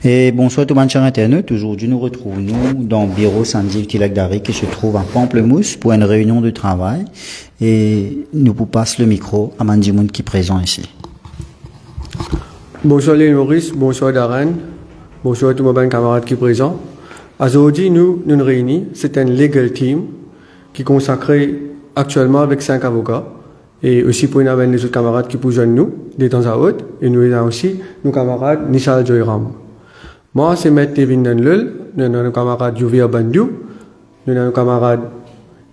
Et bonsoir tout le monde, chers internautes. Aujourd'hui, nous retrouvons dans le bureau Sanjeev Tilakdari qui se trouve à Pamplemousse pour une réunion de travail. Et nous vous passe le micro à Mandimoun qui est présent ici. Bonsoir les Maurice, bonsoir Darren, bonsoir tous mes camarades qui sont présents. Aujourd'hui, nous nous réunissons. C'est un legal team qui est consacré actuellement avec 5 avocats. Et aussi pour une avec les autres camarades qui poussent nous, de temps à autre. Et nous avons aussi nos camarades Nishal Joyram. Moi, c'est M. Tevin Nanlul, nous avons nos camarades Yuvia Bandu, nous avons nos camarades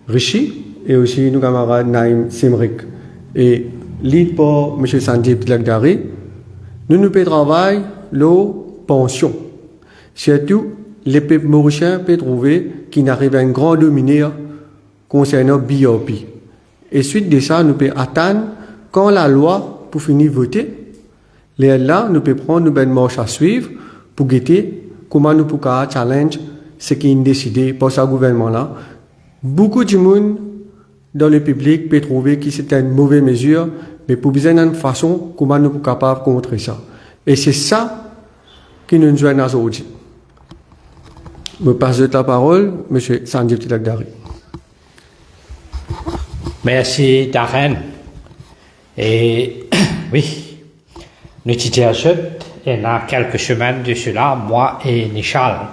Rishi et aussi nos camarades Naïm Simrik. Et lead pour M. Sanjeev Tilakdari, nous pouvons travailler l'eau pension. Surtout, les peuples mauriciens peuvent trouver qu'ils n'arrivent à un grand dominir concernant BOP. Et suite de ça, nous pouvons attendre quand la loi pour finir voter. Là, nous pouvons prendre une marche à suivre pour guetter comment nous pouvons challenge ce qui est décidé par ce gouvernement-là. Beaucoup de monde dans le public peut trouver que c'est une mauvaise mesure, mais pour besoin d'une façon comment nous sommes capables de contrer ça. Et c'est ça qui nous joint aujourd'hui. Je passe la parole, M. Sanjeev Tilakdari. Merci Darren. Et oui, nous étions jeunes, et il y a quelques semaines de cela, moi et Nishal,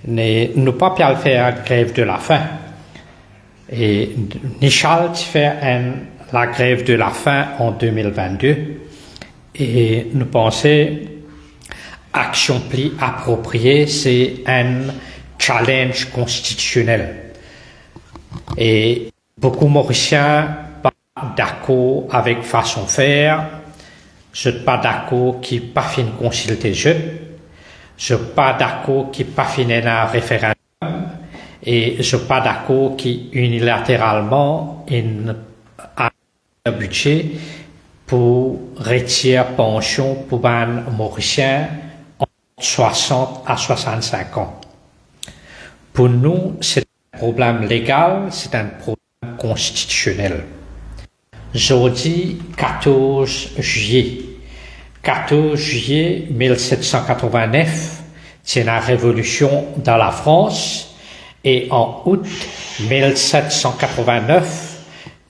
nous pas pu faire une grève de la faim. Et Nishal fait la grève de la faim en 2022 et nous pensons action plus appropriée, c'est un challenge constitutionnel. Et beaucoup de Mauriciens pas d'accord avec façon de faire. Je ne suis pas d'accord qui pas fin consulter jeu. Je ne suis pas d'accord qui pas fin un référendum. Et je ne suis pas d'accord qui unilatéralement a un budget pour retirer pension pour un Mauricien en 60 à 65 ans. Pour nous, c'est un problème légal, c'est un problème constitutionnel. Jeudi 14 juillet 1789, c'est la révolution dans la France. Et en août 1789,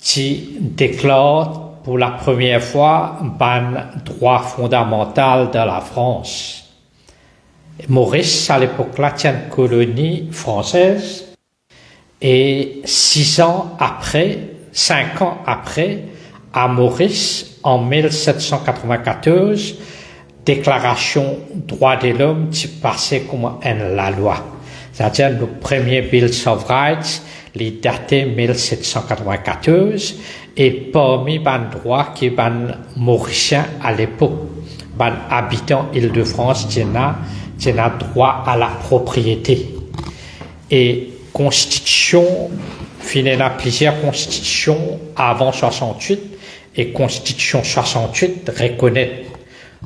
tu déclares pour la première fois un droit fondamental de la France. Maurice, à l'époque-là, tient une colonie française. Et 5 ans après, à Maurice, en 1794, déclaration droits de l'homme, tu passais comme la loi. C'est-à-dire, le premier Bill of Rights, les daté 1794, et parmi les droits qui sont mauriciens à l'époque, les habitants Île-de-France, tu as droit à la propriété. Et constitution, finalement, plusieurs constitutions avant 68, et constitution 68 reconnaît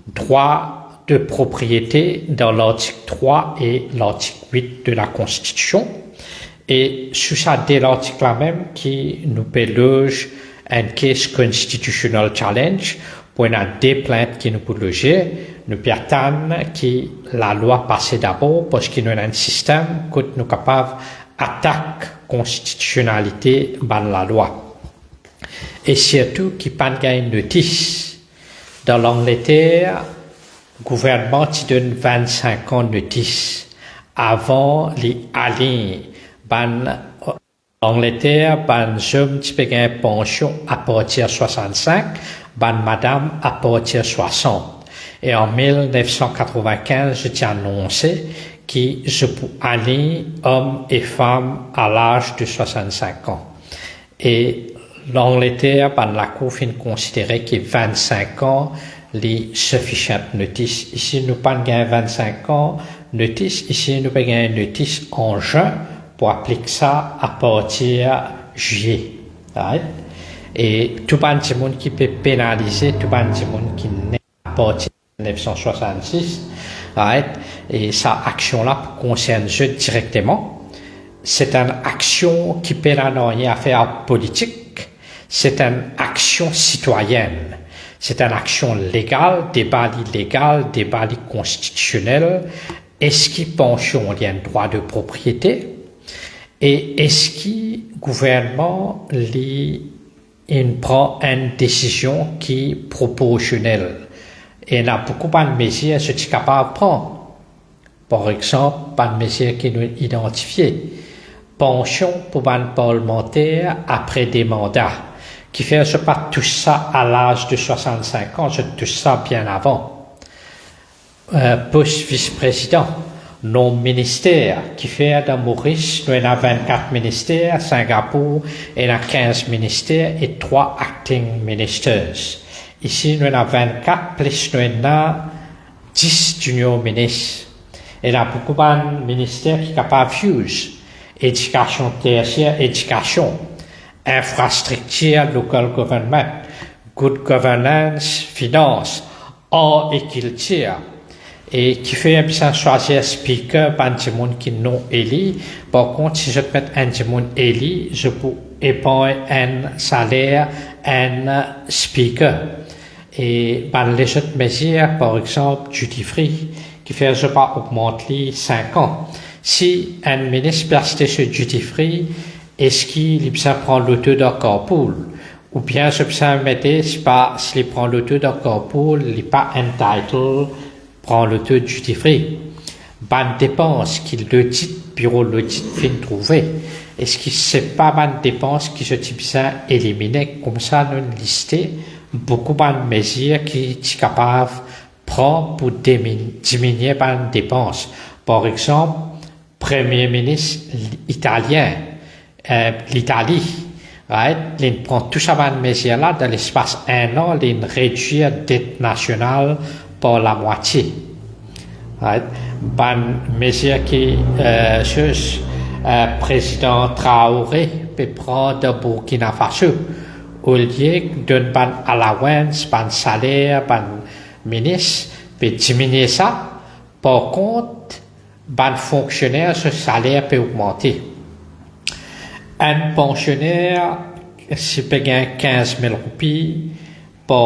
droit de propriété dans l'article 3 et l'article 8 de la Constitution. Et sous ça, dès l'article même, qui nous péloge un case constitutional challenge, pour une des plaintes qui nous peut loger, nous peut attendre que la loi passe d'abord, parce qu'il y a un système que nous sommes capables d'attaquer constitutionnalité dans la loi. Et surtout, qui pas une notice. Dans l'Angleterre, le gouvernement te donne 25 ans de notice avant les alliés. L'Angleterre, homme qui paye une pension à partir de 65, madame à partir de 60. Et en 1995, je t'ai annoncé que je peux aller hommes et femmes à l'âge de 65 ans. Et l'Angleterre, la Cour considérait que 25 ans, les suffisantes notices. Ici, nous pas gagné 25 ans notice. Ici, nous pas gagné notice en juin pour appliquer ça à partir de juillet. Right? Et tout le monde qui peut pénaliser, tout le monde qui naît à partir de 1966. Right? Et sa action-là concerne je directement. C'est une action qui peut rien à faire politique. C'est une action citoyenne. C'est une action légale, débat illégal, débat constitutionnel. Est-ce qu'il pension il y a un droit de propriété? Et est-ce qu'il gouvernement prend une décision qui est proportionnelle? Et il y a beaucoup de mesures que sont capables de prendre. Par exemple, pas de mesures qui nous identifiées. Pension pour un parlementaire après des mandats. Qui fait, je pas tout ça à l'âge de 65 ans, je touche ça bien avant. Poste vice-président, non ministère, qui fait dans Maurice, nous avons 24 ministères, Singapour, il y a 15 ministères et 3 acting ministers. Ici, nous avons 24, plus nous avons 10 junior ministres. Il y a beaucoup de ministères qui sont capables de fuser. Éducation tertiaire, éducation, infrastructure, local government, good governance, finance, art et culture. Et qui fait bien choisir speaker par des gens qui non élus. Par contre, si je mets un gens élu, je peux épargner un salaire, un speaker. Et par les autres mesures, par exemple, duty free, qui fait je pas augmenter 5 ans. Si un ministre peut acheter ce duty free, est-ce qu'il prend l'auto d'un carpool? Ou bien je peux mettre, s'il prend l'auto d'un carpool, il n'est pas entitled prend l'auto duty free. Bonne dépense qu'il l'audit, bureau l'audit fin trouver. Est-ce que c'est pas bonne dépense qui se type ça éliminer comme ça nous lister beaucoup de mesures qui sont capables de prendre pour diminuer bonne dépense. Par exemple, Premier ministre italien, l'Italie, right? Il prend tout ça bonne mesure là dans l'espace d'un an, il réduit la dette nationale par la moitié. Right? Bonne mesure qui président Traoré peut prendre de Burkina Faso. Au lieu de bonne allowance, bon salaire, bon ministre, peut diminuer ça. Par contre, bon fonctionnaire, ce salaire peut augmenter. Un pensionnaire, s'il peut gagner 15 000 roupies par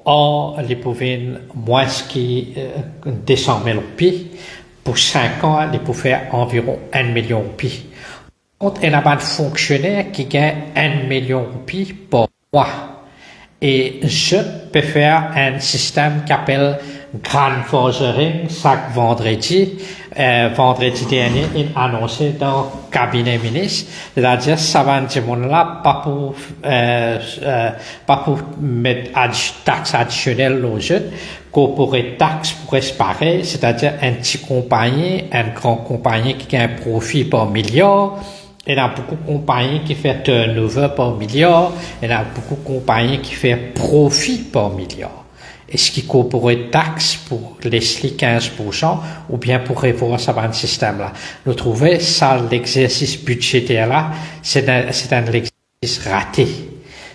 an, il peut gagner moins que 200 000 roupies. Pour 5 ans, il peut faire environ 1 million de roupies. Quand il y a un fonctionnaire qui gagne 1 million de roupies par mois. Et je peux faire un système qui s'appelle Grand Forgering chaque vendredi. Vendredi dernier, il a annoncé dans le cabinet ministre, c'est-à-dire ça va dire là pas pour mettre taxe additionnelle aux jeunes, corporate tax pourrait se pareil, c'est-à-dire un petit compagnie, un grand compagnie qui a un profit par milliard. Il y a beaucoup de compagnies qui font turnover par milliard. Il y a beaucoup de compagnies qui font profit par milliard. Est-ce qu'il corporate taxe pour laisser 15% ou bien pour revoir ça dans le système là? Nous trouvons ça, l'exercice budgétaire là, c'est un exercice raté.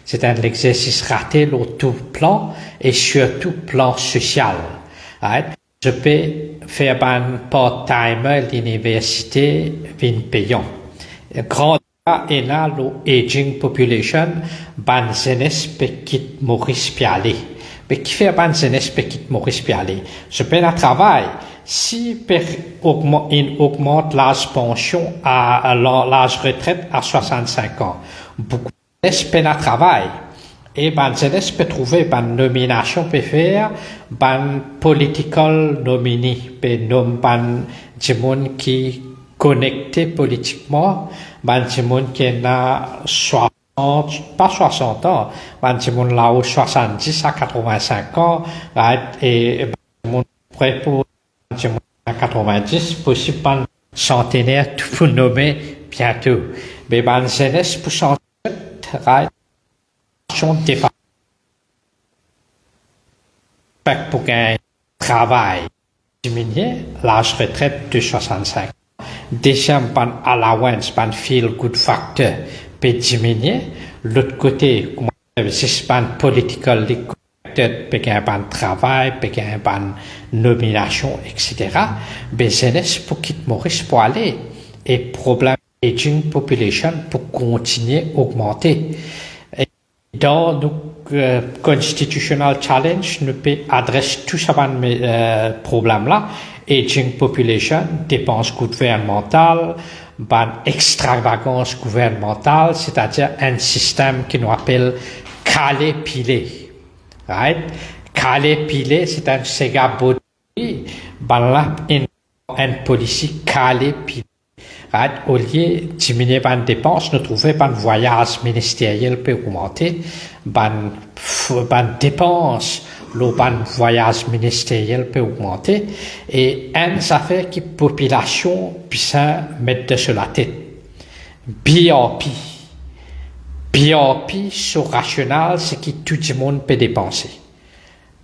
C'est un exercice raté sur tout plan et surtout plan social. Right? Je peux faire un part-time à l'université, bien payant. Grand et là, l'aging population, ban jeunesse peut quitter Maurice Pialé. Mais qui fait ban jeunesse peut quitter Maurice Pialé? Je peux un travail. Si il augmente l'âge pension à l'âge retraite à 65 ans, beaucoup de jeunesse peut un travail. Et ban jeunesse peut trouver ban nomination peut faire, ban political nominee peut nommer ban gens qui connecté politiquement, ben des gens qui a 60, pas 60 ans, ben des gens là-haut 70 à 85 ans, right? Et ben des gens prêts pour des gens à 90, possible ben centenaire, tout pour nommer bientôt. Mais ben jeunesse pour changer, right? Défense. Pour gagner travail, diminuer l'âge retraite de 65. Déjà, ban allowance, ban feel good factor peut diminuer. L'autre côté, comme c'est ban political peut gagner ban travail, peut gagner ban nomination, etc. Mais jeunesse pour quitter Maurice pour aller. Et problème aging population pour continuer à augmenter. Et dans nos constitutional challenge nous peut adresser tout ça problème là, aging population, dépenses gouvernementales, extravagance gouvernementale, c'est-à-dire un système qui nous appelle calé-pilé. Right? Calé-pilé, c'est un Sega body, là, une politique calé-pilé. Right? Au lieu de diminuer les dépenses, nous trouvons que les voyages ministériels peuvent augmenter, les dépenses, les voyages ministériels peuvent augmenter, et une affaire qui la population puisse mettre sur la tête. BRP. BRP, sur rationnel, c'est que tout le monde peut dépenser.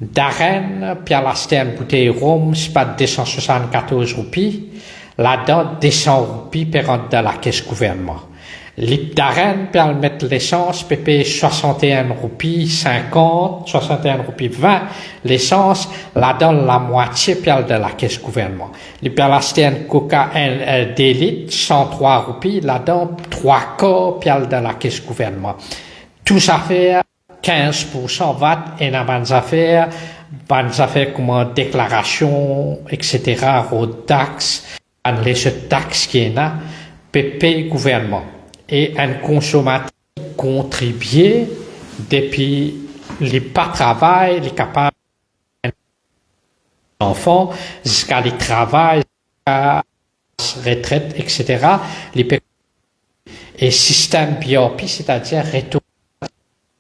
Darren, puis à la une bouteille rhum, c'est pas 274 roupies. Là-dedans, 200 roupies per rentrer dans la caisse gouvernement. L'IP d'Arène, peut mettre l'essence, peut payer 61 roupies 50, 61 roupies 20, l'essence, là-dedans, la moitié, peut de la caisse gouvernement. L'IP à l'acheter un coca, des litres, 103 roupies, là-dedans, 3 quarts, peut de la caisse gouvernement. Tout ça fait 15% VAT, et dans bonnes affaires comme déclaration, etc., road tax, les taxes qui est là, peut payer le gouvernement. Et un consommateur contribuer depuis les pas travail, les capables d'enfants, jusqu'à les travail, jusqu'à retraite, etc. Et système BRP, c'est-à-dire retour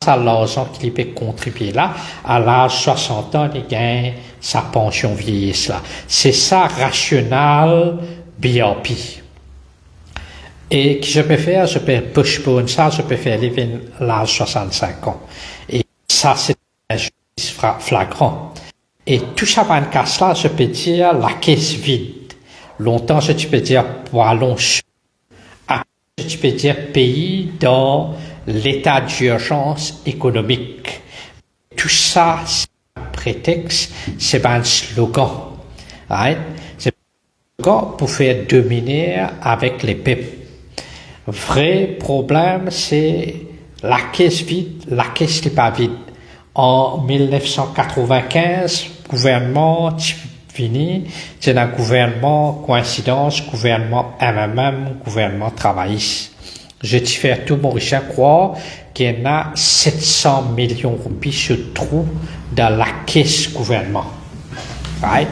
à l'argent qu'il peut contribuer là, à l'âge 60 ans, il gagne sa pension vieillesse là. C'est ça, rationnel BRP. Et que je peux faire, je peux postponer ça, je peux faire l'âge 65 ans. Et ça, c'est un justice flagrant. Et tout ça, dans le cas là, je peux dire la caisse vide. Longtemps, je peux dire poilon chaud. Après, je peux dire pays dans l'état d'urgence économique. Tout ça, c'est un prétexte, c'est un slogan. Right? C'est un slogan pour faire dominer avec les peuples. Vrai problème, c'est la caisse vide, la caisse n'est pas vide. En 1995, gouvernement fini, c'est un gouvernement coïncidence, gouvernement MMM, gouvernement travailliste. Je te fais tout Mauricien croire qu'il y en a 700 millions de roupies se trouvent dans la caisse gouvernement. Right?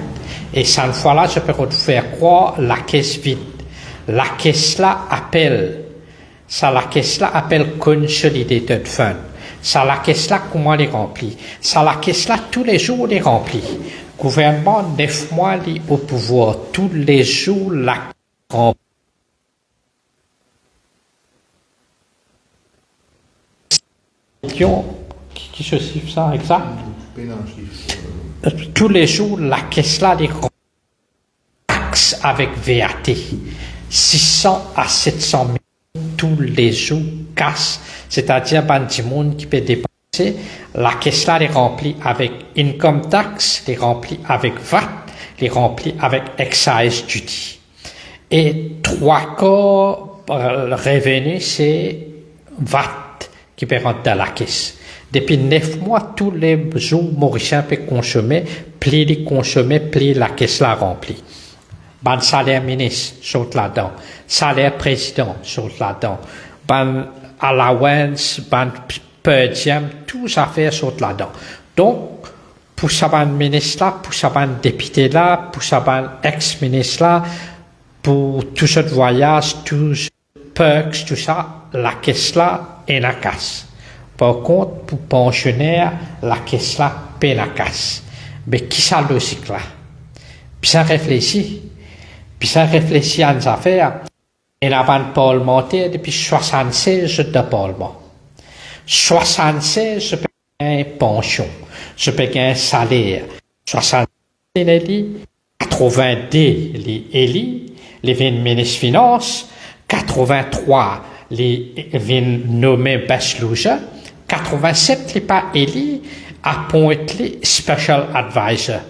Et cette fois-là, je peux te faire croire la caisse vide. La caisse là appelle. Ça, la caisse là appelle Consolidated Fund. Ça, la caisse là, comment les remplit? Ça, la caisse là, tous les jours, les remplit. Gouvernement, 9 mois, li au pouvoir. Tous les jours, la remplit. Qui se suivent ça, exact? Tous les jours, la caisse là, les remplit. Taxe avec VAT. 600 à 700 000. Tous les jours casse, c'est-à-dire du monde qui peut dépenser, la caisse là est remplie avec income tax, est remplie avec VAT, est remplie avec excise duty. Et 3 quarts revenu, c'est VAT qui peut rentrer dans la caisse. Depuis 9 mois, tous les jours, Mauricien peut consommer, plus les consommer, plus la caisse là remplie. Ban salaire ministre, saute là-dedans. Salaire président, saute là-dedans. Ban allowance, ban per diem, tout ça fait saute là-dedans. Donc, pour ça ban ministre là, pour ça ban député là, pour ça ban ex-ministre là, pour tout ce voyage, tous perks, tout ça, la caisse là est la casse. Par contre, pour pensionnaire, la caisse là paie la casse. Mais qui ça logique là? Puis ça réfléchit. Puis ça réfléchit à une affaire. Et la bande parlementaire depuis 76 de parlement. 76, je peux gagner une pension. Je peux gagner un salaire. 76 les 82 les élus, les 20 ministres finances, 83 les 20 nommés bachelors, 87 les pas élus, appointent les special advisor.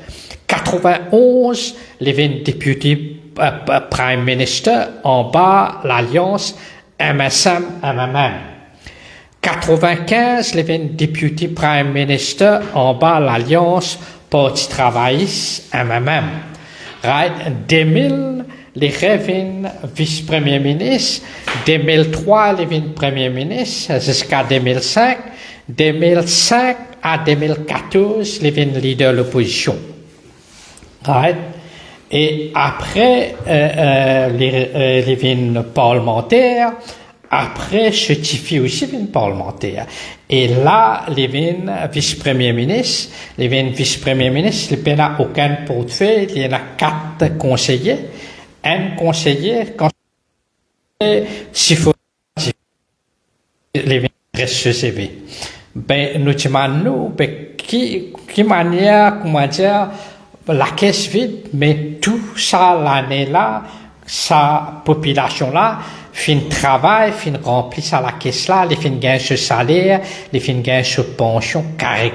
91 les 20 députés Prime Minister en bas l'alliance MSM-MMM. 95, les député Prime Minister en bas l'Alliance Parti Travailliste MMM. Right? 2000, les Revin vice-premier ministre. 2003, les premier ministre jusqu'à 2005. 2005 à 2014, les leader de l'opposition. Right? Et après, les parlementaires, après, certifié aussi une parlementaire. Et là, les vice-premier ministre, les vice-premier ministre, il n'y a aucun portefeuille, il y en a 4 conseillers. Un conseiller, s'il faut, les restent CV. Ben, nous demandons, qui manière, comment dire, la caisse vide, mais tout ça, l'année-là, sa population-là, fin travail, fin rempli ça la caisse là, les fin gain ce salaire, les fin gain ce pension carré.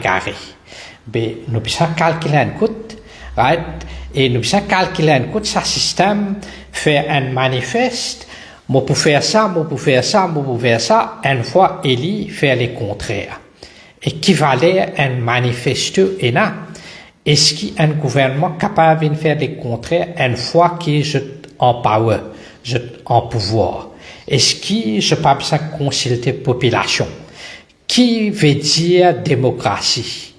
Ben, nous puissions calculer un coût, right? Et nous puissions calculer un coût, ça système fait un manifeste, moi pour faire ça, une fois Eli fait les contraires. Équivalait un manifeste et là. Est-ce qu'il y a un gouvernement capable de faire des contraires une fois qu'il est en power, en pouvoir? Est-ce qu'il je pas besoin de consulter la population? Qui veut dire démocratie?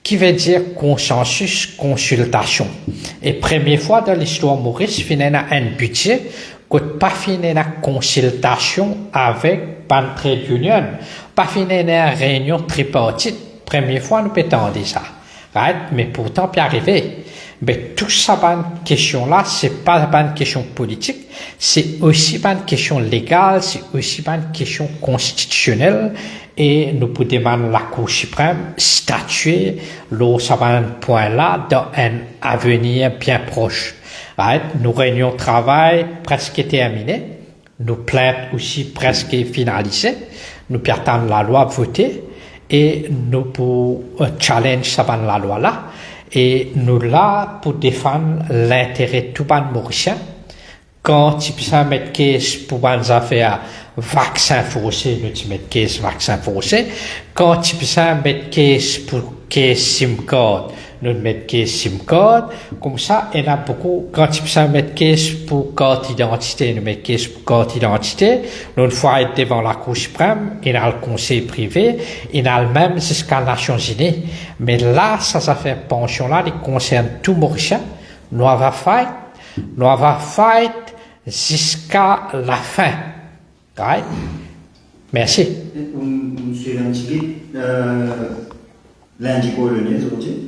Qui veut dire consensus, consultation? Et première fois dans l'histoire Maurice, il y a un budget que pas fini la consultation avec ban trade union, pas fini la réunion tripartite. Première fois nous pétons ça. Right? Mais pourtant, puis arriver. Mais tout ça, bonne question-là, c'est pas une question politique, c'est aussi une question légale, c'est aussi une question constitutionnelle, et nous pouvons demander la Cour suprême statuer sur ce point-là dans un avenir bien proche. Right? Nos réunions de travail presque terminées, nos plaintes aussi presque finalisées, nous pouvons attendre la loi votée, et nous pour challenge ça la loi là et nous là pour défendre l'intérêt de tout le monde mauricien quand tu peux mettre caisse pour les affaires vaccin forcé nous tu mets caisse vaccin forcé quand tu peux mettre caisse pour caisse SIM card nous mettons caisse SIM card comme ça il y en a beaucoup quand tu peux mettre caisse pour carte d'identité nous mettons caisse pour carte d'identité nous une fois être devant la Cour suprême il y a le conseil privé il y a le même jusqu'à les Nations Unies mais là ça fait pension là qui concerne tout Mauricien nous avons fait jusqu'à la fin right? Merci Monsieur Lantibi, lundi polonais aujourd'hui.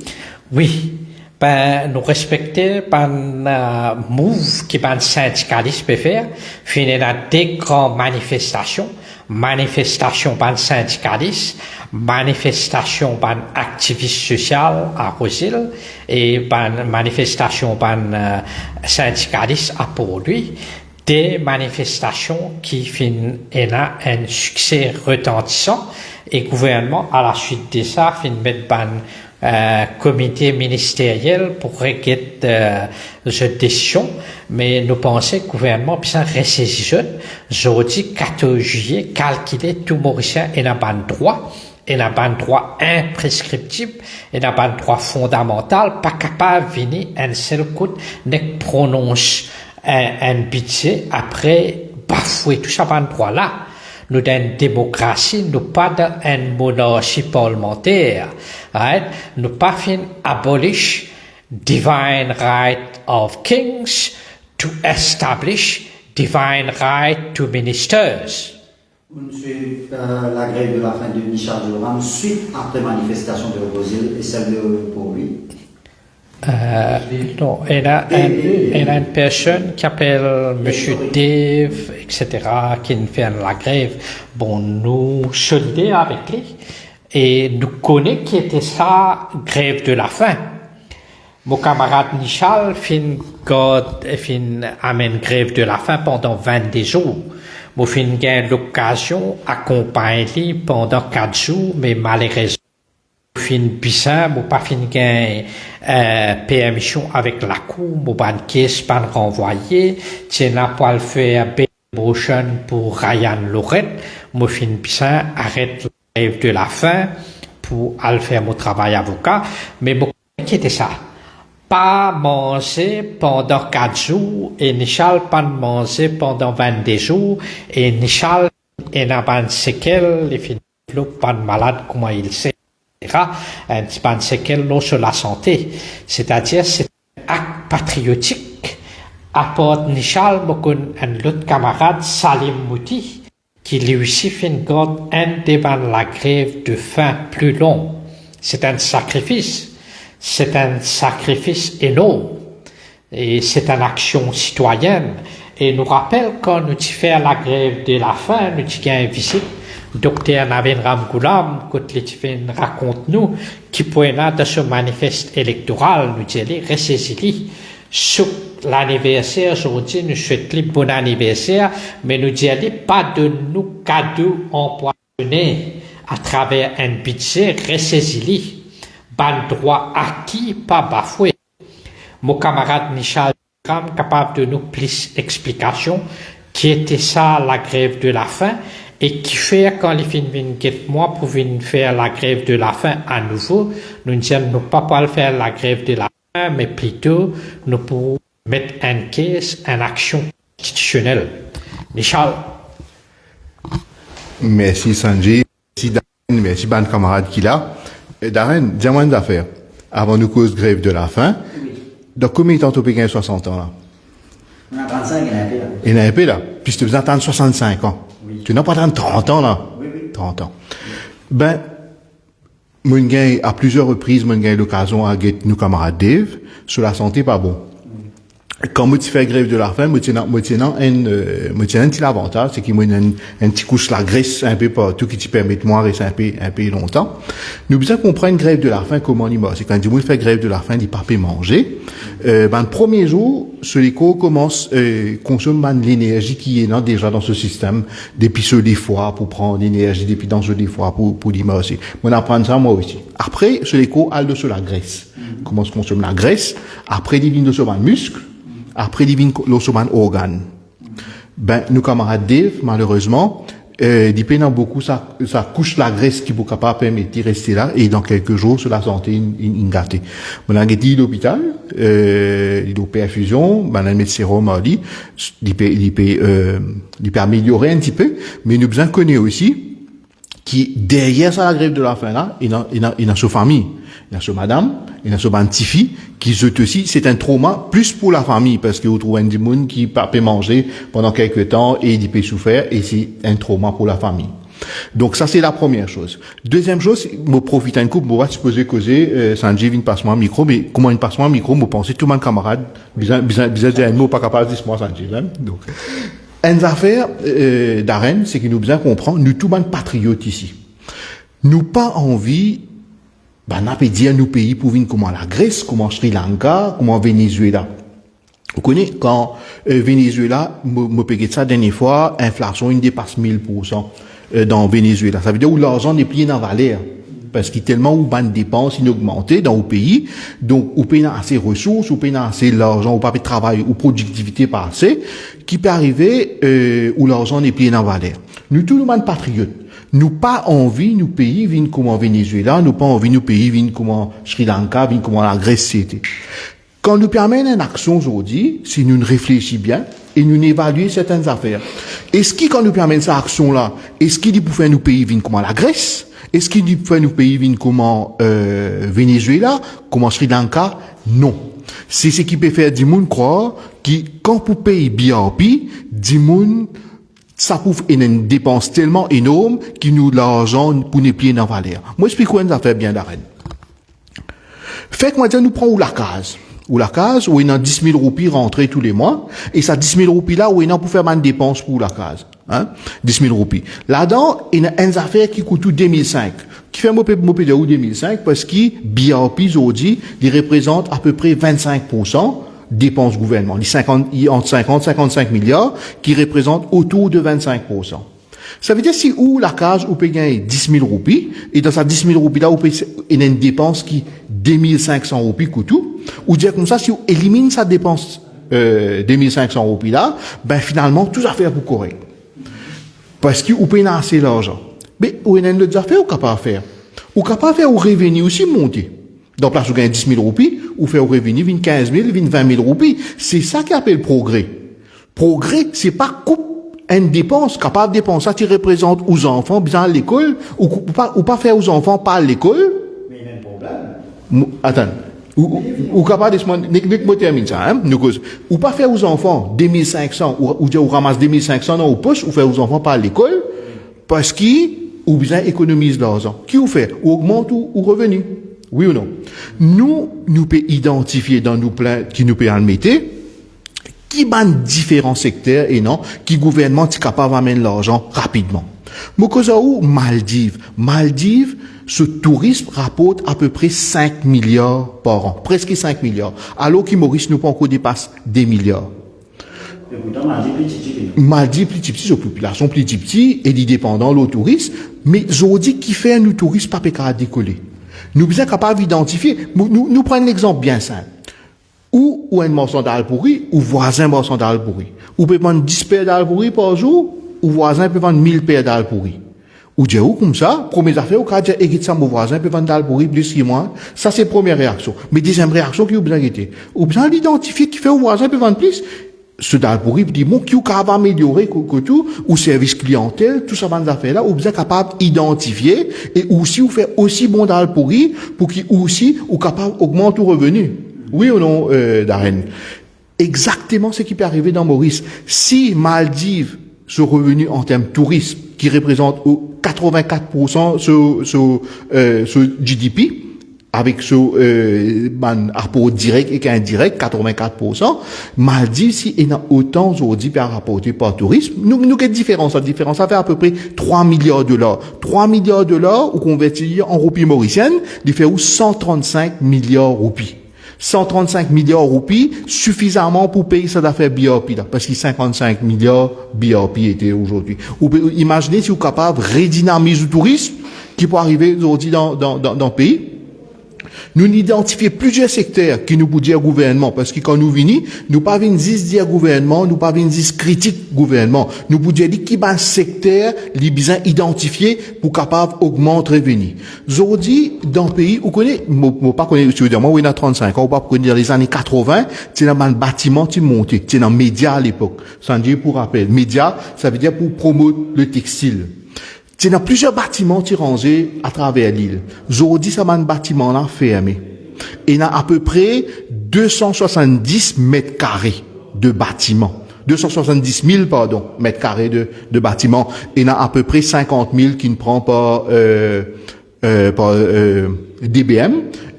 Oui, ben, nous respectons un move qui un syndicaliste peut faire, finir des grandes manifestations, ban syndicaliste, manifestation ban activiste social à Rosil et manifestation ban syndicaliste à Port-Louis, des manifestations qui finissent un succès retentissant et le gouvernement à la suite de ça finit mettre comité ministériel pour régler cette décision, mais nous pensons que le gouvernement puisse ressaisir jeudi 14 juillet, calculer tout Mauricien et n'a pas de droit, et n'a pas de droit imprescriptible, et n'a pas de droit fondamental, pas capable de venir un seul coup, ne prononce un budget après bafouer tout ça, pas de droit là. Nous dans une démocratie, nous pas dans une monarchie parlementaire. Right? Nous pas fin abolish divine right of kings to establish divine right to ministers. Monsieur, la grève de la fin de Michel Joram, suite après manifestation de Rosil et celle de pour lui. Non, il y a une personne qui appelle Monsieur Dave, etc., qui fait la grève. Bon, nous solidaires avec lui et nous connaissons qui était sa grève de la faim. Mon camarade Michel amène grève de la faim pendant 22 jours. Moi, j'ai l'occasion d'accompagner pendant 4 jours, mais malheureusement, fin bizarre, moi pas fin gain permission avec la cour, moi ban caisse pas renvoyé, tiens n'a pas le faire prochaine pour Ryan Lorette, moi fin pissin arrête la grève de la faim pour aller faire mon travail avocat, mais moi qui était ça. Pas manger pendant 4 jours et Nichal pas manger pendant 22 jours et Nichal et n'a pas de séquelles, les filles pas de malade comment il sait, etc. Un petit pas de séquelles sur la santé. C'est-à-dire c'est un acte patriotique. À part Nichal, un autre camarade, Salim Mouti, qui lui aussi fait une garde devant la grève de faim plus longue. C'est un sacrifice. C'est un sacrifice énorme et c'est une action citoyenne. Et nous rappelle quand nous faisons la grève de la faim, nous avons une visite, docteur Navin Ramgoulam, quand il raconte nous, qui pouvait de ce manifeste électoral, nous dit, ressaisis-les. Sur l'anniversaire, aujourd'hui, nous souhaitons bon anniversaire, mais nous disons pas de nous cadeaux empoisonnés à travers un budget, ressaisis-les. Ban droit acquis, pas bafoué. Mon camarade Michel capable de nous plus explications qui était ça la grève de la faim et qui fait quand les fins viennent moi pour venir faire la grève de la faim à nouveau, nous ne disons pas faire la grève de la faim, mais plutôt nous pour mettre en caisse une action constitutionnelle. Michel. Merci Sanjay, merci Darren, merci ban camarade qui l'a. Darren, dis-moi une affaire. Avant nous cause grève de la faim, donc combien de temps tu peux gagner 60 ans là? On a 35, il y en a un peu là. Il y en a un peu là. Puis tu peux attendre 65 ans. Oui. Tu n'as pas attendre 30 ans là. Oui, oui. 30 ans. Ben, moi j'ai à plusieurs reprises, moi j'ai l'occasion à guetter nos camarades Dave sur la santé pas bon. Quand moi tu fais grève de la faim, moi tiens un petit avantage, c'est qu'il m'a un petit couche la graisse un peu partout qui te permet de moi rester un peu longtemps. Nous besoin qu'on prenne grève de la faim comment on y va. C'est quand il fait grève de la faim, il pas peut manger. Le premier jour, ce l'éco commence consomme l'énergie qui est là déjà dans ce système depuis ce des fois pour prendre l'énergie depuis dans ce des fois pour y aussi. On apprend ça moi aussi. Après, ce l'éco a de la graisse. Commence consommer la graisse. Après, il vient de se le muscle. Après, il vient l'ossoman organe. Ben, nos camarades Dave, malheureusement, dépendant beaucoup, ça couche la graisse qui vous capable permettre de rester là, et dans quelques jours, sur la santé, une gâtée. On a dit l'hôpital, il a perfusion, ben, le médecin m'a dit, il peut améliorer un petit peu, mais nous besoin connaître aussi, qui, derrière ça, la grève de la faim là, il a sa famille. Il y a ce madame, il y a ce petit-fille, qui aussi, c'est un trauma, plus pour la famille, parce que vous trouvez un monde qui peut manger pendant quelques temps, et il peut souffrir, et c'est un trauma pour la famille. Donc ça, c'est la première chose. Deuxième chose, je profite un coup, je vais supposer causer, Sanjay vient passer moi un micro, mais comment il passe moi un micro, je pense tout mon camarade, bizarre dire un mot pas capable de dire moi Sanjay, donc. Une affaire, Darren, c'est que nous besoin comprendre, nous tout le monde patriotes ici. Nous pas envie, ben, n'a pas dire nous pays pour venir comment la Grèce, comment Sri Lanka, comment Venezuela. Vous connaissez, quand, Venezuela, me payé ça dernière fois, inflation, il dépasse 1000%, dans Venezuela. Ça veut dire où l'argent n'est plus dans la valeur. Parce qu'il y a tellement où ban de dépenses inaugmentées dans le pays, donc, où paye assez ressources, où paye assez l'argent, où pas de travail, ou productivité pas assez, qui peut arriver, où l'argent n'est plus dans la valeur. Nous, tout le monde patriotes. Nous pas envie, nous pays, viennent comme en Venezuela, nous pas envie, nous pays, viennent comme en Sri Lanka, viennent comme en la Grèce, c'était. Quand nous permet une action aujourd'hui, si nous réfléchissons bien, et nous évaluons certaines affaires. Est-ce qu'il, quand nous permet cette action-là, est-ce qu'il dit pour faire nous pays, viennent comme en la Grèce? Est-ce qu'il dit pour faire nous pays, viennent comme en, Venezuela, comme en Sri Lanka? Non. C'est ce qui peut faire du monde croire, qui, quand pour payer BRP, du monde, ça prouve une dépense tellement énorme qu'il nous l'argent pour ne plus dans la valeur. Moi, explique quoi une affaire bien d'arène. Fait que moi, nous prenons la case, où il y a 10 000 roupies rentrées tous les mois, et ça 10 000 roupies là, où il y a pour faire une dépense pour la case, 10 000 roupies. Là-dedans, il y a une affaire qui coûte 2005. Qui fait mopé de 2005 parce qu'il, BRP, aujourd'hui, il représente à peu près 25%, dépenses gouvernement, entre 50 et 55 milliards, qui représentent autour de 25%. Ça veut dire si où la case, où peut gagner 10 000 roupies, et dans ces 10 000 roupies là, il y a une dépense qui 2500 roupies coûte tout, ou dire comme ça, si on élimine sa dépense, 2500 roupies là, ben finalement, tout ça fait pour correct. Parce que vous payez assez l'argent. Mais, vous avez d'autres affaires, vous capable de faire. Vous capable de faire, au revenu aussi monter. Dans place où vous gagnez 10 000 roupies, vous faites au revenu, 15 000, 20 000 roupies. C'est ça qui appelle progrès. Progrès, c'est pas coupe une dépense, capable de dépenser, ça qui représente aux enfants, bien à l'école, ou pas faire aux enfants par l'école. Mais il y a un problème. Attends. Ou capable de me terminer ça, hein, ou pas faire aux enfants 2500, ou ramasse 2500 dans vos poches, ou faire aux enfants par l'école, parce qu'ils, ou bien économise l'argent. Qui vous fait? Ou augmente ou revenu? Oui ou non? Nous pouvons identifier dans nos plans qui nous peut en mettre, qui ban différents secteurs et non, qui gouvernement est capable d'amener l'argent rapidement. Mokozaou, Maldives, ce tourisme rapporte à peu près 5 milliards par an. Presque 5 milliards. Alors que Maurice nous pas encore dépasse des milliards. Et pourtant, Maldives, petit, c'est une population petit, et dépendant le tourisme, mais aujourd'hui, qui fait un tourisme pas pécard décoller. Nous sommes capables d'identifier, nous prenons un exemple bien simple. Ou un morceau d'alpouri, ou voisin morceau d'alpouri. Ou peut vendre 10 paires d'alpouri par jour, ou voisin peut vendre 1000 paires d'alpouri. Ou dire comme ça, première affaire, ou quand dire, écoute ça, mon voisin peut vendre d'alpouri plus que moi. Ça, c'est première réaction. Mais deuxième réaction, qui vous besoin d'identifier. Ou besoin d'identifier qui fait au voisin peut vendre plus. Ce d'alpouri, dit, bon, qui va améliorer que tout, ou service clientèle, tout ça, dans affaires là, ou besoin capable d'identifier, et aussi, ou faire aussi bon d'alpouri, pour qu'il aussi, ou capable d'augmenter le revenu. Oui ou non, Darren? Exactement ce qui peut arriver dans Maurice. Si Maldives, ce revenu en termes tourisme, qui représente 84% ce GDP, avec ce rapport direct et indirect, 84%, Maldives, si il y a autant aujourd'hui à rapporter par tourisme, nous, quelle différence? La différence, ça fait à peu près 3 milliards de dollars. 3 milliards de dollars, ou convertir en roupies mauriciennes, il fait où 135 milliards roupies. 135 milliards roupies, suffisamment pour payer ça d'affaires BRP, là, parce que 55 milliards BRP étaient aujourd'hui. Ou imaginez si vous êtes capable de redynamiser le tourisme qui peut arriver aujourd'hui dans le pays. Nous identifions plusieurs secteurs qui nous peut dire gouvernement, parce que quand nous venons, nous pas venir dire gouvernement, nous pas venir critique gouvernement. Nous pouvons dire qui va un secteur, les besoins identifiés pour capable augmenter revenu. Aujourd'hui, dans le pays, vous connaissez, moi pas connaître, tu veux dire, moi, oui, il y a 35 ans, on pas connaître les années 80, c'est dans un bâtiment qui monté, c'est dans média à l'époque. Ça veut dire pour rappel. Média, ça veut dire pour promouvoir le textile. C'est dans plusieurs bâtiments qui rangés à travers l'île. Aujourd'hui, ça m'a un bâtiment là fermé. Et il y a à peu près 270 mètres carrés de bâtiments. 270 000, mètres carrés de bâtiments. Et il y a à peu près 50 000 qui ne prend pas, DBM.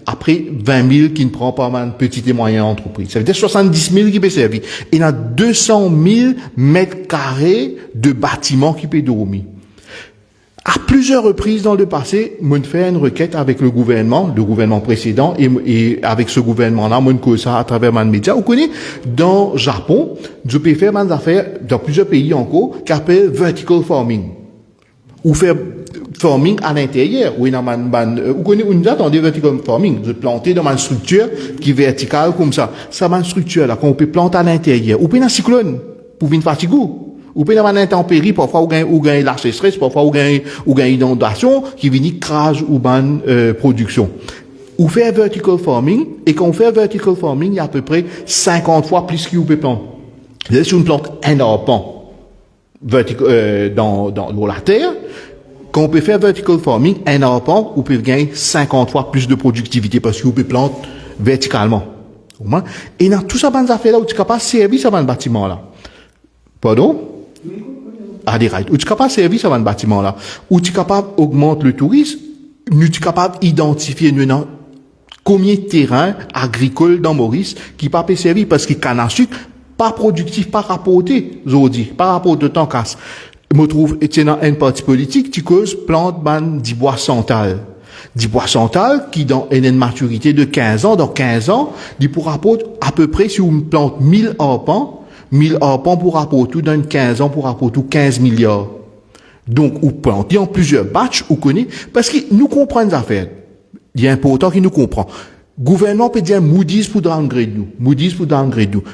Après, 20 000 qui ne prend pas une petite et moyenne entreprise. Ça veut dire 70 000 qui peut servir. Et il y a 200 000 mètres carrés de bâtiments qui peut dormir. À plusieurs reprises dans le passé, on fait une requête avec le gouvernement précédent, et avec ce gouvernement-là, on cause ça à travers les médias. Vous connaissez, dans le Japon, je peux faire des affaires, dans plusieurs pays encore, qui appellent vertical farming. Ou faire farming à l'intérieur. Vous connaissez, on attendez vertical farming. Je planter dans une structure qui est verticale comme ça. Ça, une structure là, qu'on peut planter à l'intérieur. Ou bien un cyclone, pour venir fatiguer. Ou bien dans intempérie, parfois ou gagne la sécheresse, parfois ou gagne inondation qui vient crash ou ban production. Ou faire vertical farming, et quand on fait vertical farming, il y a à peu près 50 fois plus qu'il peut planter. Si on plante un arpent dans la terre, quand on peut faire vertical farming, un arpent, on peut gagner 50 fois plus de productivité parce qu'on peut planter verticalement. Et dans tout ça, dans affaires là, où tu es capable de servir ça dans le bâtiment là. Pardon? À des rides. Où tu es capable de servir ça dans le bâtiment là. Où tu es capable d'augmenter le tourisme. Nous, tu es capable d'identifier combien de terrains agricoles dans Maurice qui pas peut servir parce que canne à sucre, pas productif, pas rapporté, aujourd'hui, pas rapporté de temps casse. Je me trouve, c'est dans une partie politique, tu causes plante du bois santal. Du bois santal qui, dans une maturité de 15 ans, dans 15 ans, il pourra rapporter à peu près, si on plante 1000 arpents, 1000 arpents pour rapporter dans 15 ans pour rapporter 15 milliards. Donc, ou planter en plusieurs batchs, ou connaît, parce que nous comprenons les affaires. Il est important qu'il nous comprend. Gouvernement peut dire Moody's pour downgrade nous.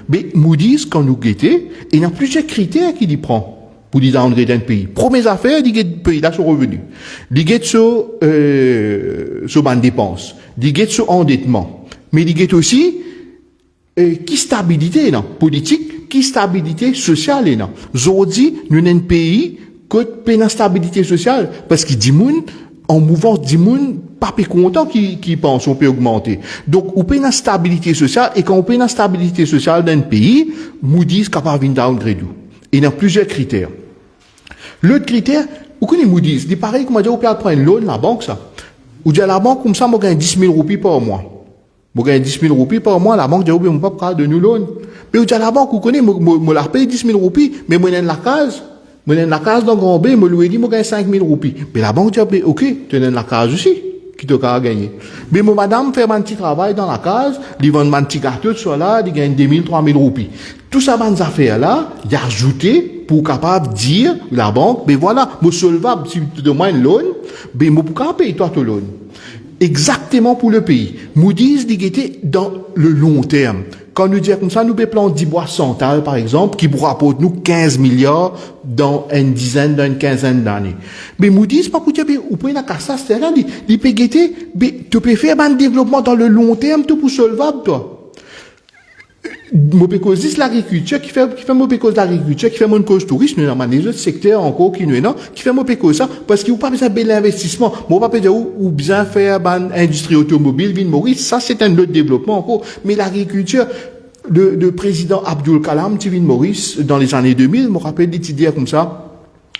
Mais Moody's, quand nous guettons, il y a plusieurs critères qu'il y prend. pour les downgrade d'un pays. Première affaire, les pays là sont revenus. Les sur ban dépenses. Les sur endettement. Mais les aussi, qui stabilité, non? Politique, qui stabilité sociale, non? Aujourd'hui, nous avons un pays, qui a une stabilité sociale, parce qu'il dit en mouvance, dit pas content qui pense, on peut augmenter. Donc, on peut une stabilité sociale, et quand on peut une stabilité sociale d'un pays, Moody's capable de downgrade. Il y a plusieurs critères. L'autre critère, vous connaissez Moody's, c'est pareil comme dire, on peut prendre une loan, la banque, ça. Ou dire, la banque, comme ça, moi, gagne 10 000 roupies par mois. Moi, gagne 10 000 roupies par mois, la banque dit, on peut pas de nous loan. Mais vous dire, la banque, vous connaissez, moi, la paye 10 000 roupies, mais moi, dans la case, dans Grand B, moi, lui dit, moi, gagne 5 000 roupies. Mais la banque dit, ok, tu es dans la case aussi, qui te a gagné. Mais moi, madame, fait un petit travail dans la case, il vend un petit gâteau, soit là, il gagne 2 000, 3 000 roupies. Tout ça, bonnes affaires-là, il a ajouté pour capable dire, la banque, ben voilà, moi, solvable, si tu demandes une loan, ben, moi, pour payer toi, ton loan. Exactement pour le pays. Moody's, il était dans le long terme. Quand nous disons comme ça, nous plan d'Ibois Central, par exemple, qui vous rapporte nous 15 milliards dans une dizaine, dans une quinzaine d'années. Mais Moody's, pas pour dire, ou pour une casse, c'est-à-dire, il peut guetter, tu peux faire un développement dans le long terme, tout pour solvable, toi. Mopécos dit l'agriculture qui fait Mopécos l'agriculture qui fait mon cause tourisme dans les autres secteurs encore qui nous non qui fait Mopécos ça parce qu'il n'y a pas besoin de bel investissement bon pas besoin ou bien faire ban industrie automobile ville Maurice ça c'est un autre développement encore mais l'agriculture le président Abdul Kalam Tivin Maurice dans les années 2000 me rappelle des idées comme ça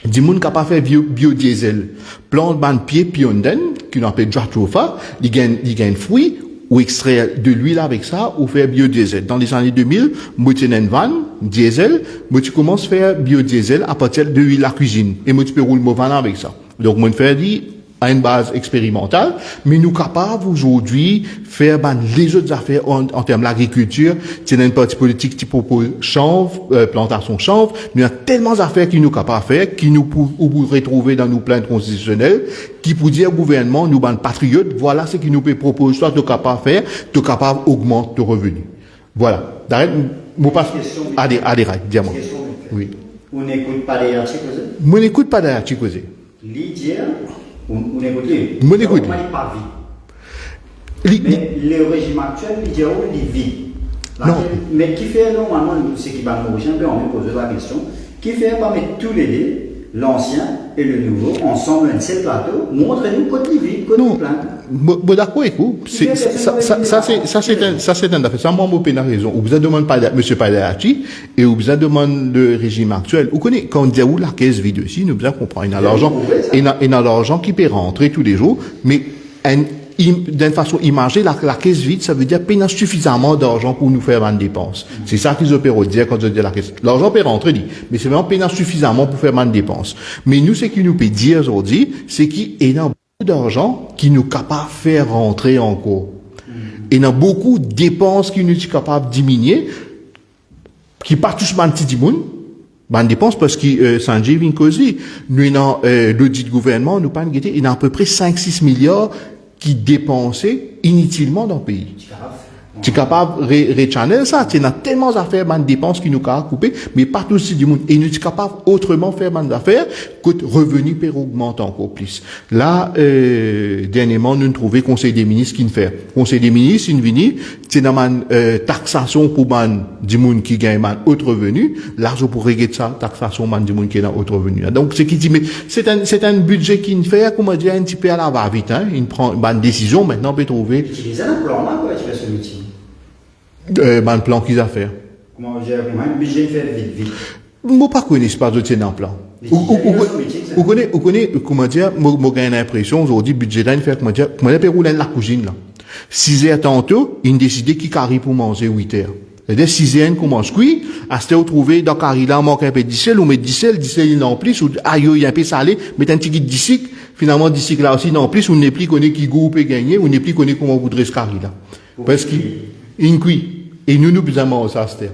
du monde qui a pas fait biodiesel plante ban pied pionden qui l'appelle Jatrofa il gagne fruit ou extraire de l'huile avec ça, ou faire biodiesel. Dans les années 2000, moi, tu une van, diesel, moi, tu commences à faire biodiesel à partir de l'huile à cuisine. Et moi, tu peux rouler mon van avec ça. Donc, moi, je fais à une base expérimentale, mais nous capables aujourd'hui faire les autres affaires en termes d'agriculture. C'est une partie politique qui propose chanvre, plantation chanvre. Nous avons tellement d'affaires qui nous capables de faire, qui nous pourraient trouver dans nos plaintes constitutionnelles, qui pour dire au gouvernement, nous bandes patriotes, voilà ce qui nous peut proposer, soit tu es capable de faire, tu es capable d'augmenter tes revenus. Voilà. D'arrête, moi passe, allez, dis-moi. Oui. On n'écoute pas les articles. On n'écoute pas les articles. L'idée, on écoute les. On écoute. On n'est pas vie. Mais le régime actuel, l'idée, il vit. Non. Mais qui fait normalement, c'est qui va nous on va poser la question, qui fait pas mettre tous les deux, l'ancien et le nouveau, ensemble, un seul plateau, montrez-nous côté vide, côté plein. Bon, d'accord, écoute, ça c'est un affaire. Ça, moi, mon père a raison. Ou vous demande pas monsieur Padachi, et ou vous demande le régime actuel. Vous connaissez, quand on dit où la caisse vide aussi, nous besoin comprendre. Il y a l'argent qui peut rentrer tous les jours, mais, d'une façon imagée, la caisse vide, ça veut dire qu'il y a suffisamment d'argent pour nous faire une dépense. C'est ça qu'ils opèrent dire quand ils disent la caisse. L'argent peut rentrer, mais c'est vraiment qu'il y a suffisamment pour faire une dépense. Mais nous, ce qui nous peut dire aujourd'hui, c'est qu'il y a beaucoup d'argent qui nous capable de faire rentrer encore. Il y a beaucoup de dépenses qui nous sont capables de diminuer, qui pas tous man petit monde. Ben, dépenses parce que, Sanjay Vinkosi, nous, l'audit gouvernement, nous pas guetté, il y a à peu près 5-6 milliards qui dépensaient inutilement dans le pays. Tu es capable de rechannel ça. Tu as tellement d'affaires, de dépenses qui nous ont coupé, mais pas tous du monde. Et nous sommes capables autrement faire des affaires que revenu per augmente encore plus. Là, dernièrement, nous trouvons Conseil des ministres qui ne fait. Conseil des ministres, une vini, c'est dans taxation pour du monde qui gagne autre revenu. L'argent pour régler ça, taxation du monde qui a autre revenu. Donc, ce qui dit, mais c'est un budget qui ne fait, comment dire, un petit peu à la va-vite, hein. Il prend une décision, maintenant, on peut trouver. Utiliser un plan là, quoi, tu fais ce meeting. Le plan qu'ils ont fait. Comment dire, un budget fait vite. Moi, pas connais pas de tiens dans plan. Vous connaissez, comment dire, moi, j'ai l'impression, aujourd'hui, budget là, il fait, comment dire, rouler la cuisine, là. 6 heures tantôt, il décide qui carry pour manger 8 heures. C'est-à-dire, 6 heures, commence cuit, à ce trouver, dans carry là, manque un peu de sel, ou met 10 sel, il en plus, ou, aïe, il y a un peu salé, met un petit guide d'ici, finalement, d'ici là aussi, en plus, on n'est plus connu qui goût peut gagner, on n'est plus connu comment voudrait ce carry là. Parce qu'il cuit. Et nous besoin ça, c'était.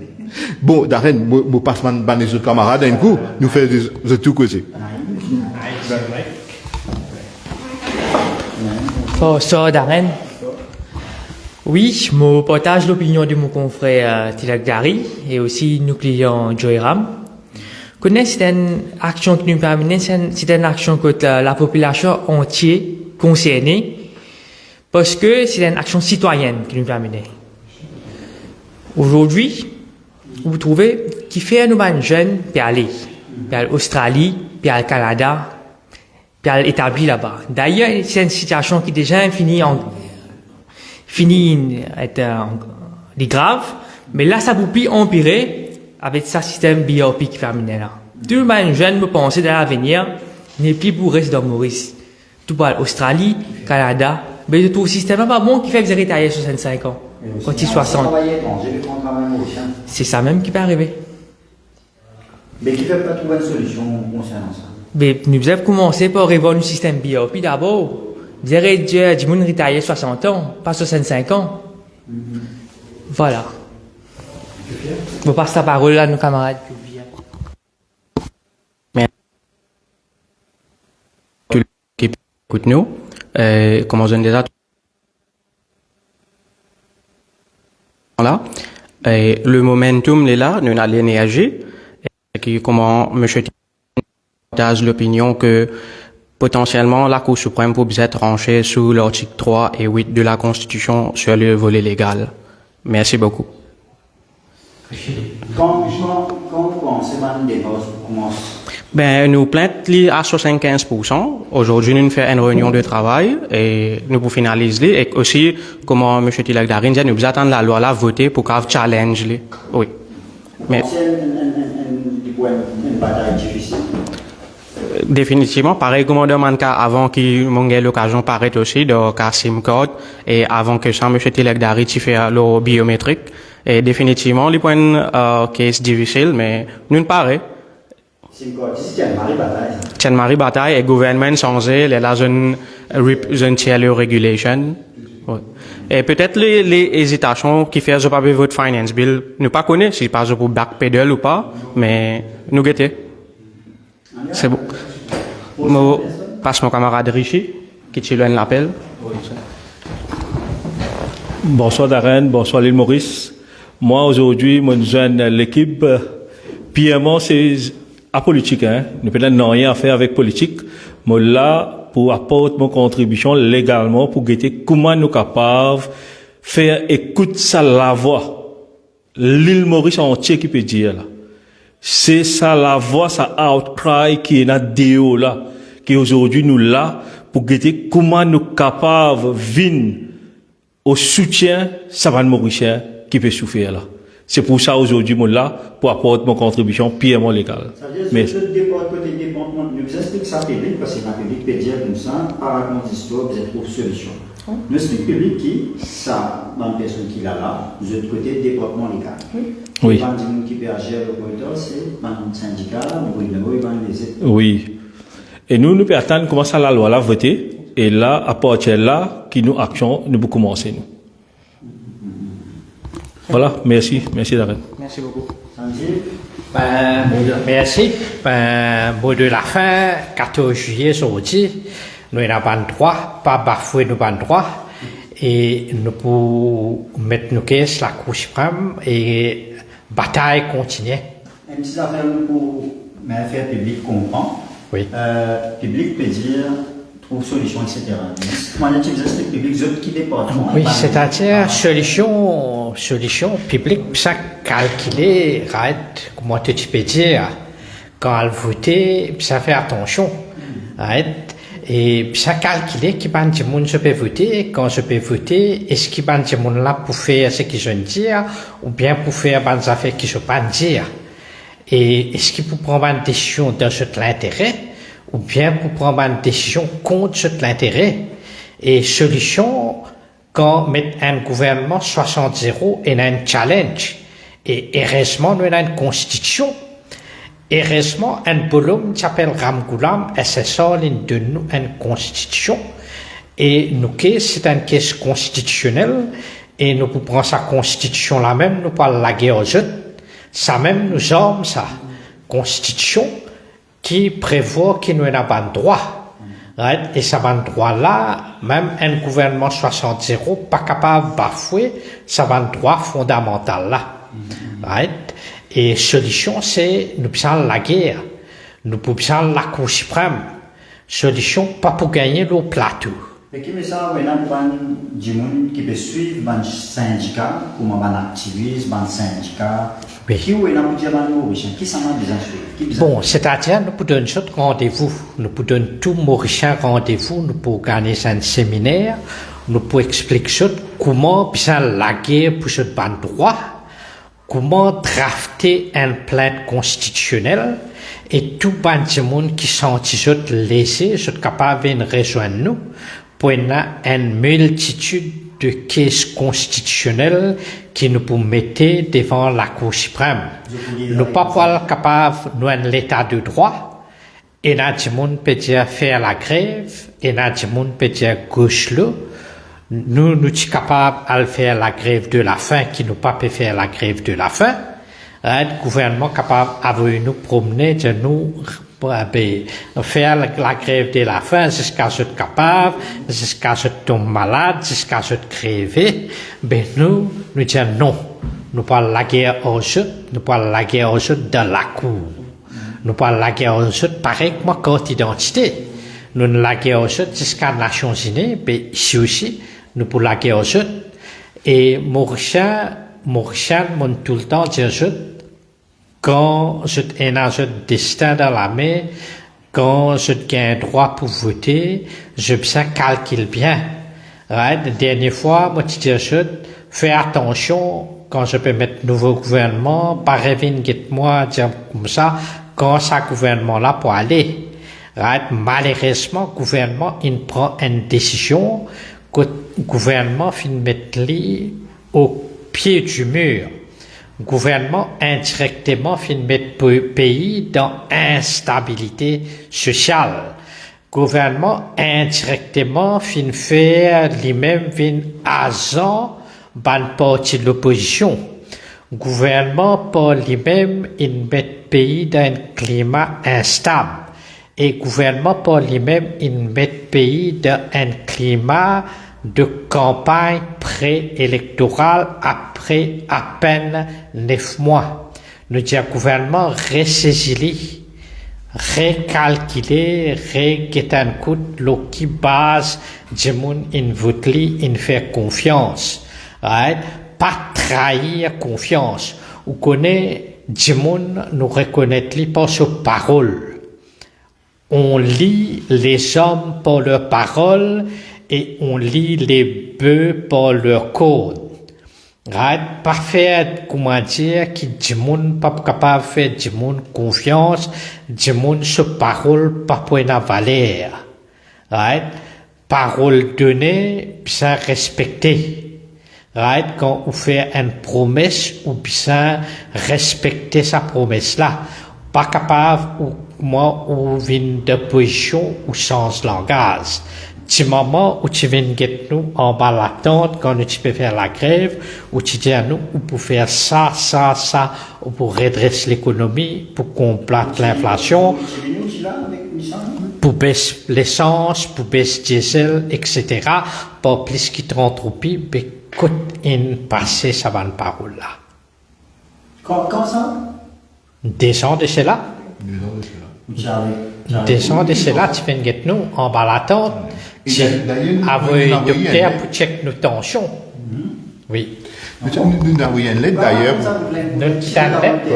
Bon, Darren, moi, passe les autres camarades, d'un coup, nous faisons de tout côté. Oh, ça, Darren. Oui, je partage l'opinion de mon confrère Tilak Dari et aussi nos clients Joy Ram. connais c'est une action qui nous permet, c'est une action que la population entière concernée, parce que c'est une action citoyenne qui nous permet. Aujourd'hui, vous trouvez qui fait nous ban jeunes puis aller Australie, puis aller Canada, puis aller établir là-bas. D'ailleurs, c'est une situation qui déjà finit être grave, mais là ça peut plus empirer avec ce système BOP qui permet là. Tout le monde jeune me penser dans l'avenir n'est plus pour rester dans Maurice. Tout par Australie, Canada, mais tout le système n'est pas bon qui fait que vous avez 65 ans. Quand il 60. C'est ça même qui peut arriver. Mais qui ne fait pas trouver une solution concernant ça. Mais nous avons commencé par révolver le système BOP d'abord. Vous avez dit que vous avez 60 ans, pas 65 ans. Voilà. Je passe la parole à nos camarades. Qui écoute nous, comment je déjà là, le momentum est là, nous allons l'énergie, et comment monsieur partage l'opinion que potentiellement la Cour suprême peut être tranchée sous l'article 3 et 8 de la Constitution sur le volet légal. Merci beaucoup. Quand vous pensez que les démarches commencent? Ben, nous plainte à 75%. Aujourd'hui, nous faisons une réunion de travail et nous pour finaliser. Et aussi, comment M. Tilak Darin dit, nous attendons la loi là voter pour qu'on challenge. Oui. Mais. C'est une bataille difficile. Définitivement, pareil comme on demande avant qu'il m'ait l'occasion paraître aussi de SIM code et avant que ça, M. Tilak Darin fait le biométrique. Et définitivement, les points case difficile, mais nous ne paraît. Tian-Marie Bataille et gouvernement changé la zone tiers regulation. Ouais. Et peut-être les hésitations qui fait pas votre finance bill, nous pas connaît si pas pour backpedal ou pas, mais nous guetter. C'est bon. Moi passe mon camarade Richie qui te donne l'appel. Bonsoir Darren, bonsoir l'île Maurice. Moi aujourd'hui, moi je joins l'équipe. Purement c'est apolitique, hein. Nous n'avons rien à faire avec politique. Moi là, pour apporter mon contribution légalement, pour guetter comment nous capables faire écoute ça la voix. L'île Maurice entière qui peut dire là. C'est ça la voix, ça outcry qui est dans déo là, qui aujourd'hui nous là, pour guetter comment nous capables venir au soutien savane mauricien qui peut souffrir là. C'est pour ça aujourd'hui, moi là, pour apporter mon contribution purement légale. Ça veut dire que ce côté département, nous expliquons ça public, parce que le public peut dire comme ça, par raconte l'histoire, vous êtes pour solution. Nous expliquons public qui, ça, dans la personne qui l'a là, de l'autre côté, département légal. Oui. Quand on dit qui peut agir le corridor, c'est dans le syndicat, le gouvernement, il va les aider. Oui. Et nous pouvons attendre comment ça la loi là voter, et là, à partir de là, qui nous action, nous pouvons commencer, nous. Voilà, merci Darren. Merci beaucoup. Merci. Mot de la fin, 14 juillet aujourd'hui, nous avons le droit, pas bafouer nos droits, et nous pouvons mettre nos caisses la Cour suprême et bataille continue. Une petite affaire pour faire public comprend. Oui. Public peut dire trouve solution, etc. Moi, je explique public, autres qui département. Oui, c'est-à-dire solution publique, ça calculer, right, comment tu peux dire, quand elle vote, ça fait attention, right, et ça calculer qui ban du monde je peux voter, quand je peux voter, est-ce qu'il ban du monde là pour faire ce qu'ils veulent dire, ou bien pour faire des affaires qu'ils ne pas dire, et est-ce qu'il peut prendre une décision dans cet intérêt, ou bien pour prendre une décision contre cet intérêt. Et solution, quand met un gouvernement 60-0 et un challenge. Et heureusement, nous avons une constitution. Heureusement, un bonhomme qui s'appelle Ramgoulam, SSA, de nous une constitution. Et nous, c'est une caisse constitutionnelle. Et nous pouvons prendre sa constitution là même, nous pas la guerre aux autres. Ça même nous arme, ça. Constitution qui prévoit qu'il nous a pas de droit. Right? Et ça va de droit là, même un gouvernement 60-0 pas capable de bafouer, ça va de droit fondamental là. Right? Et solution, c'est nous besoin la guerre. Nous besoin la Cour suprême. Solution, pas pour gagner le plateau. Et qui me ça, on a des gens qui peuvent suivre un syndicat, comme un activiste, un syndicat. Oui. Qui on a pour dire un Mauricien, qui ça m'a besoin de suivre? Bon, c'est-à-dire, nous pouvons donner un rendez-vous. Nous pouvons donner tout Mauricien rendez-vous. Nous pouvons organiser un séminaire. Nous pouvons expliquer comment bien la guerre pour ce ban droit. Comment drafter une plainte constitutionnelle. Et tout ban de monde qui sont lésés, sont capables de rejoindre nous. Pour une multitude de caisses constitutionnelles qui nous peut mettre devant la Cour suprême. Nous pas capables de l'état de droit. Et là, tout le monde peut dire faire la grève. Et là, tout le monde peut dire gauche là. Nous sommes capables de faire la grève de la faim, qui nous pas peut faire la grève de la faim. Le gouvernement capable de nous promener, de nous faire la grève de la faim jusqu'à ce capable, jusqu'à ce tombe malade, jusqu'à ce crever. Ben nous disons non. Nous parlons la guerre aux autres, nous parlons la guerre aux autres dans la cour. Nous parlons la guerre aux autres pareil que moi, carte d'identité. Nous la guerre aux autres jusqu'à les Nations Unies, mais ici aussi, nous pour la guerre aux autres. Et Mauricien m'ont tout le temps dit aux autres, quand je ai un destin dans la main, quand je gagne droit pour voter, je calcule bien. Right? La dernière fois, moi, je dis, fais attention, quand je peux mettre nouveau gouvernement, pas rêver moi, dire comme ça, quand ça gouvernement-là pour aller. Right? Malheureusement, le gouvernement, il prend une décision, que le gouvernement finit mettre lui au pied du mur. Le gouvernement indirectement finit mettre le pays dans instabilité sociale. Le gouvernement indirectement finit faire lui-même agent ban partie de l'opposition. Le gouvernement par lui-même il met le pays dans un climat instable. Et le gouvernement par lui-même il met le pays dans un climat de campagne préélectorale après à peine 9 mois. Nous disons au gouvernement ressaisir, recalculer, reguetter un coup de qui base du monde in vote in faire confiance. Right? Pas trahir confiance. Ou connaît du monde nous reconnaître par ses paroles. On lit les hommes par leurs paroles et on lit les bœufs par leur code. Right? Pas faire, comment dire, qui du monde pas capable de faire du monde confiance, du monde se parole pas pour une valeur. Right? Parole donnée, bien respectée. Right? Quand on fait une promesse, ou bien respecter sa promesse là. Pas capable, ou moi, ou vient de position, ou change langage. Du moment où tu viens de nous en bas la tente, quand tu peux faire la grève, où tu dis à nous, ou pour faire ça, ou pour redresser l'économie, pour combattre l'inflation, pour baisser l'essence, pour baisser le diesel, etc. Pas plus qu'il t'entropie, mais coûte une passé ça va une parole là. Quand ça? Descends de cela. Descends de cela, tu viens de nous en bas la tente. Avec le docteur pour checker nos tensions. Oui. Nous avons une lettre d'ailleurs. Nous quittons lettre.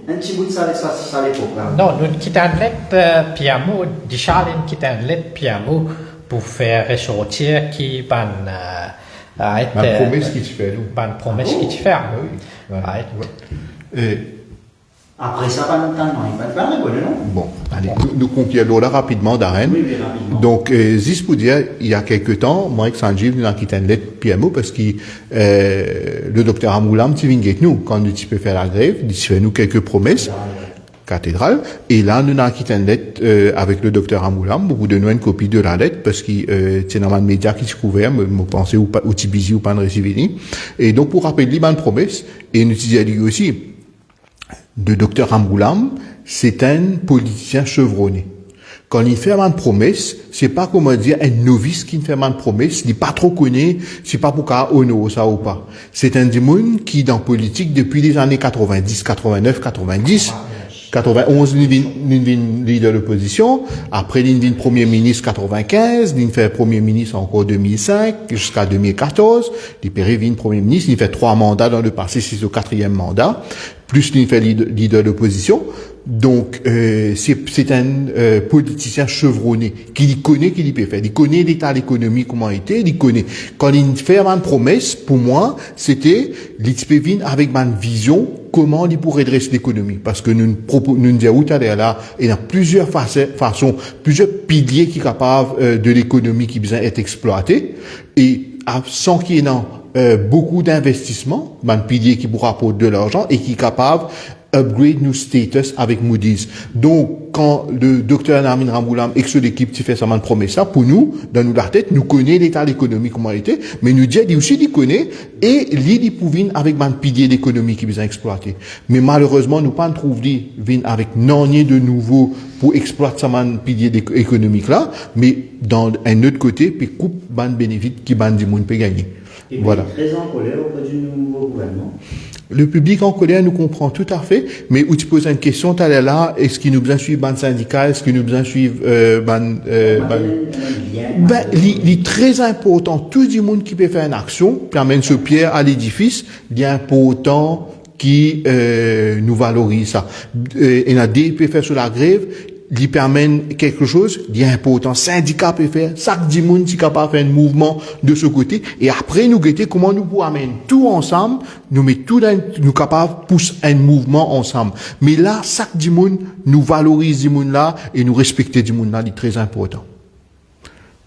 Un petit bout de ça à l'époque. Non, nous quittons lettre Piamo. Déjà, nous quittons lettre Piamo pour faire ressortir qui ban. Promesse qui tu fais, nous. Ban promesse qui tu fais. Oui. Après ça, pas longtemps, non, il va pas le non? Bon, allez, nous concluons là rapidement, Darren. Oui, rapidement. Donc, juste pour dire, il y a quelque temps, moi, avec Sanjeev, nous avons quitté une lettre PMO parce que le docteur Amoulam, tu viens avec nous, quand tu peux faire la grève, il fait nous quelques promesses, cathédrale, et là, nous avons quitté une lettre avec le docteur Amoulam, pour vous donner une copie de la lettre, parce que c'est dans le média qui se couvert, me pensez ou pas, ou tu busy ou pas de recevoir. Et donc, pour rappeler une promesse, et nous disons lui aussi, le docteur Amoulam, c'est un politicien chevronné. Quand il fait une promesse, c'est pas comment dire un novice qui fait une promesse, il pas trop connaît, c'est pas pour qu'à honorer ça ou pas. C'est un démon qui dans politique depuis les années 90, 89, 90, 91, il devient leader de l'opposition. Après, il devient premier ministre 95, il fait premier ministre encore 2005 jusqu'à 2014. Il devient premier ministre, il fait 3 mandats dans le passé, c'est au 4e mandat. Plus il fait leader d'opposition. Donc, c'est un politicien chevronné qui connaît qu'il peut faire. Il connaît l'état de l'économie, comment il était, il connaît. Quand il fait une promesse, pour moi, c'était, il avec ma vision, comment il pourrait redresser l'économie. Parce que nous disons tout à l'heure là, il y a plusieurs façons, plusieurs piliers qui sont capables de l'économie qui besoin être exploité. Et sans qu'il y ait beaucoup d'investissements, un pilier qui pourra apporter de l'argent et qui est capable upgrade nos status avec Moody's. Donc, quand le docteur Narmin Ramboulam et son équipe fait ça, une promesse, ça, pour nous, dans nous la tête, nous connaît l'état de l'économie, comment il était, mais nous dit aussi, il connaît, et il pouvine avec un pilier d'économie qui besoin exploiter. Mais malheureusement, nous pas trouve vin avec non de nouveau pour exploiter ça, pilier économique là, mais dans un autre côté, puis coupe ban bénéfice qui ban du monde peut gagner. Et voilà. Très en colère auprès du nouveau gouvernement. Le public en colère nous comprend tout à fait, mais où tu poses une question, tu es là, est-ce qu'il nous besoin suivre ban syndicat, est-ce qu'il nous besoin suivre il est très important, tout le monde qui peut faire une action, qui amène ce pierre à l'édifice, il est important qui nous valorise ça. Et la D peut faire sur la grève, il permet quelque chose d'important. Syndicat peut faire, chaque monde qui est capable de faire un mouvement de ce côté. Et après, nous guetter comment nous pouvons amener tout ensemble, nous mettre tout dans, nous capables de pousser un mouvement ensemble. Mais là, chaque monde nous valorise du monde là et nous respecter du monde là, c'est très important.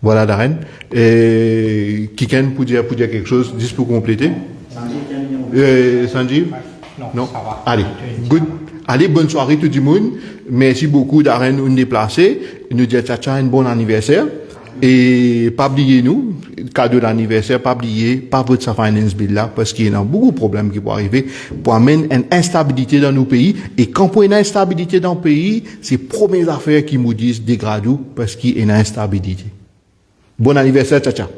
Voilà, Darren. Kiken, pour dire quelque chose, juste pour compléter. Sanjeev? Non. Ça va. Allez. Good. Allez, bonne soirée tout le monde. Merci beaucoup Darren nous déplacer. Nous dire tcha un bon anniversaire. Et pas oublier nous, cadeau d'anniversaire, pas oublier, pas votre finance bill là, parce qu'il y a beaucoup de problèmes qui vont arriver pour amener une instabilité dans nos pays. Et quand il y a une instabilité dans le pays, c'est les premières affaires qui nous disent dégradons parce qu'il y a une instabilité. Bon anniversaire, tcha.